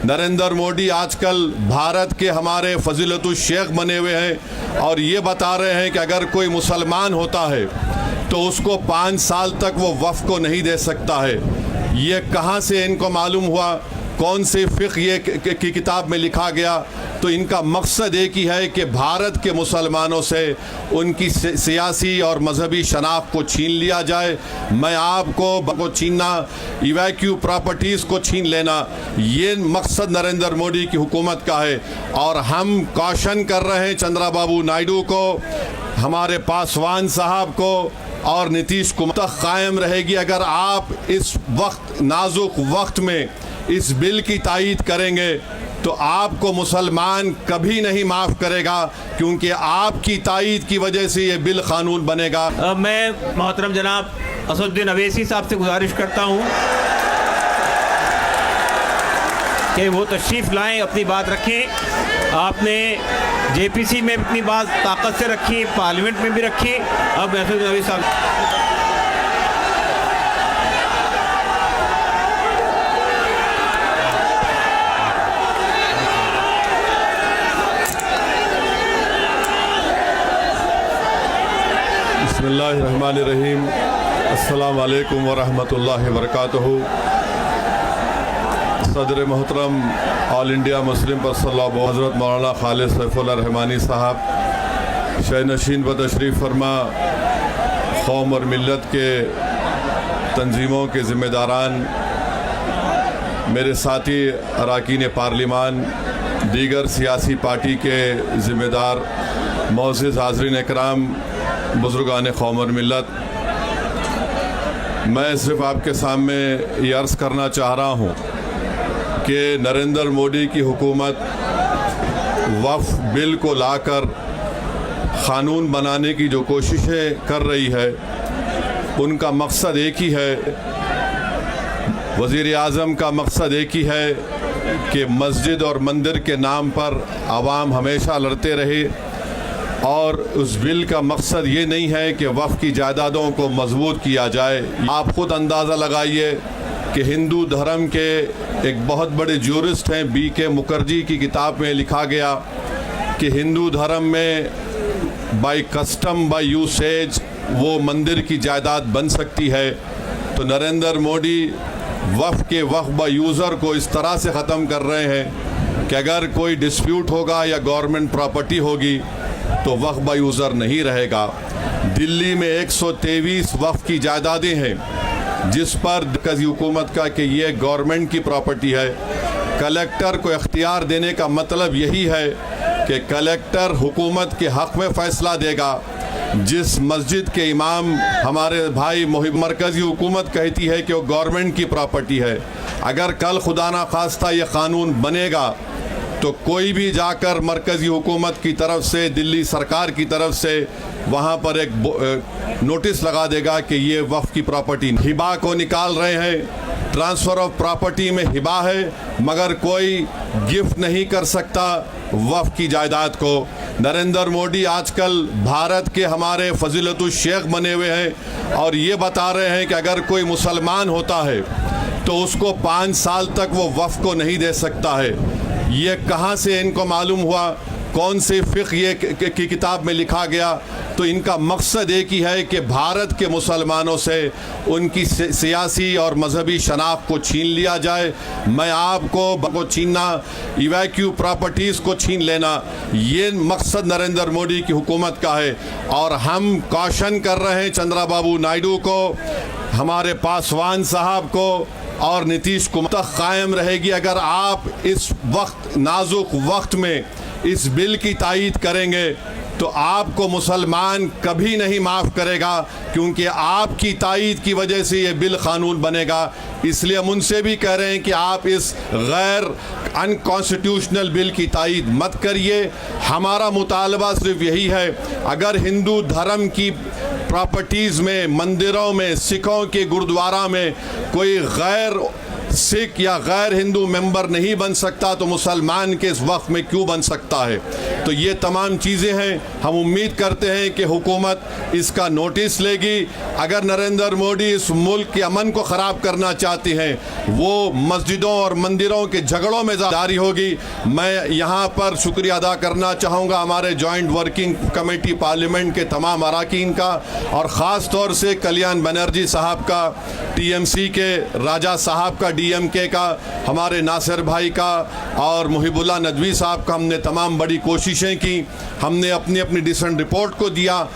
नरेंद्र मोदी आजकल भारत के हमारे फजीलतुल शेख बने हुए हैं और ये बता रहे हैं कि अगर कोई मुसलमान होता है तो उसको 5 साल तक वो वफ़ को नहीं दे सकता है। ये कहाँ से इनको मालूम हुआ, कौन से फ़िक़्ह ये की किताब में लिखा गया? तो इनका मकसद एक ही है कि भारत के मुसलमानों से उनकी सियासी और मजहबी शनाख्त को छीन लिया जाए। मैं आपको छीनना, इवैक्यू प्रॉपर्टीज़ को छीन लेना, ये मकसद नरेंद्र मोदी की हुकूमत का है। और हम कॉशन कर रहे हैं चंद्रबाबू नायडू को, हमारे पासवान साहब को और नीतीश कुमार कायम रहेगी। अगर आप इस वक्त नाजुक वक्त में इस बिल की तायीद करेंगे तो आपको मुसलमान कभी नहीं माफ़ करेगा, क्योंकि आपकी तायीद की वजह से ये बिल कानून बनेगा। मैं मोहतरम जनाब असदुद्दीन अवैसी साहब से गुजारिश करता हूँ कि वो तशरीफ़ लाएं, अपनी बात रखें। आपने जेपीसी में अपनी बात ताकत से रखी, पार्लियामेंट में भी रखी। अब असदुद्दीन अवैसी साहब बिस्मिल्लाहिर्रहमानिर्रहीम। अस्सलाम वालेकुम वरहमतुल्लाहि वबरकातुहू। सदर मोहतरम all India Muslim personal law हज़रत मौलाना खालिद सैफुल्लाह रहमानी साहब शहनशीन व तशरीफ़ फरमा, कौम और मिल्लत के तंजीमों के ज़िम्मेदारान, मेरे साथी अरकान पार्लिमान, दीगर सियासी पार्टी के ज़िम्मेदार, मोअज़्ज़िज़ हाज़रीन इकराम, बुज़ुर्गान कौम और मिल्लत, मैं सिर्फ आपके सामने ये अर्ज़ करना चाह रहा हूँ कि नरेंद्र मोदी की हुकूमत वक्फ बिल को लाकर क़ानून बनाने की जो कोशिशें कर रही है, उनका मकसद एक ही है। वज़ीर आज़म का मकसद एक ही है कि मस्जिद और मंदिर के नाम पर आवाम हमेशा लड़ते रहे, और उस बिल का मकसद ये नहीं है कि वक्फ की जायदादों को मजबूत किया जाए। आप ख़ुद अंदाज़ा लगाइए कि हिंदू धर्म के एक बहुत बड़े ज्यूरिस्ट हैं BK मुखर्जी की किताब में लिखा गया कि हिंदू धर्म में बाय कस्टम बाय यूसेज वो मंदिर की जायदाद बन सकती है। तो नरेंद्र मोदी वक्फ बाय यूज़र को इस तरह से ख़त्म कर रहे हैं कि अगर कोई डिस्प्यूट होगा या गवर्नमेंट प्रॉपर्टी होगी तो वक्फ बाय यूज़र नहीं रहेगा। दिल्ली में 123 वक्फ की जायदादें हैं जिस पर मरकज़ी हुकूमत का कि ये गवर्नमेंट की प्रॉपर्टी है। कलेक्टर को इख्तियार देने का मतलब यही है कि कलेक्टर हुकूमत के हक़ में फ़ैसला देगा। जिस मस्जिद के इमाम हमारे भाई मरकज़ी हुकूमत कहती है कि वो गवर्नमेंट की प्रॉपर्टी है, अगर कल खुदा ना खास्ता ये क़ानून बनेगा तो कोई भी जाकर मरकज़ी हुकूमत की तरफ से, दिल्ली सरकार की तरफ से वहाँ पर एक नोटिस लगा देगा कि ये वक्फ की प्रॉपर्टी। हिबा को निकाल रहे हैं, ट्रांसफ़र ऑफ प्रॉपर्टी में हिबा है, मगर कोई गिफ्ट नहीं कर सकता वक्फ की जायदाद को। नरेंद्र मोदी आजकल भारत के हमारे फजीलतुल शेख बने हुए हैं और ये बता रहे हैं कि अगर कोई मुसलमान होता है तो उसको 5 साल तक वो वक्फ को नहीं दे सकता है। ये कहाँ से इनको मालूम हुआ, कौन से फ़िक़्ह ये की किताब में लिखा गया? तो इनका मकसद एक ही है कि भारत के मुसलमानों से उनकी सियासी और मजहबी शनाख्त को छीन लिया जाए। मैं आपको छीनना, इवैक्यू प्रॉपर्टीज़ को छीन लेना, ये मकसद नरेंद्र मोदी की हुकूमत का है। और हम कॉशन कर रहे हैं चंद्रबाबू नायडू को, हमारे पासवान साहब को और नीतीश कुमार कायम रहेगी। अगर आप इस वक्त नाजुक वक्त में इस बिल की तायीद करेंगे तो आपको मुसलमान कभी नहीं माफ़ करेगा, क्योंकि आपकी तायीद की वजह से ये बिल कानून बनेगा। इसलिए हम उनसे भी कह रहे हैं कि आप इस गैर अनकॉन्स्टिट्यूशनल बिल की तायीद मत करिए। हमारा मुतालबा सिर्फ यही है, अगर हिंदू धर्म की प्रॉपर्टीज़ में, मंदिरों में, सिखों के गुरुद्वारा में कोई गैर सिख या गैर हिंदू मेंबर नहीं बन सकता तो मुसलमान के इस वक्त में क्यों बन सकता है। तो ये तमाम चीज़ें हैं, हम उम्मीद करते हैं कि हुकूमत इसका नोटिस लेगी। अगर नरेंद्र मोदी इस मुल्क के अमन को ख़राब करना चाहती हैं, वो मस्जिदों और मंदिरों के झगड़ों में जारी होगी। मैं यहाँ पर शुक्रिया अदा करना चाहूँगा हमारे जॉइंट वर्किंग कमेटी पार्लियामेंट के तमाम अरकान का, और ख़ास तौर से कल्याण बनर्जी साहब का, टीएमसी के राजा साहब का, डीएमके का, हमारे नासिर भाई का और मुहिबुल्लाह नदवी साहब का। हमने तमाम बड़ी कोशिशें की, हमने अपनी अपनी डिसेंट रिपोर्ट को दिया।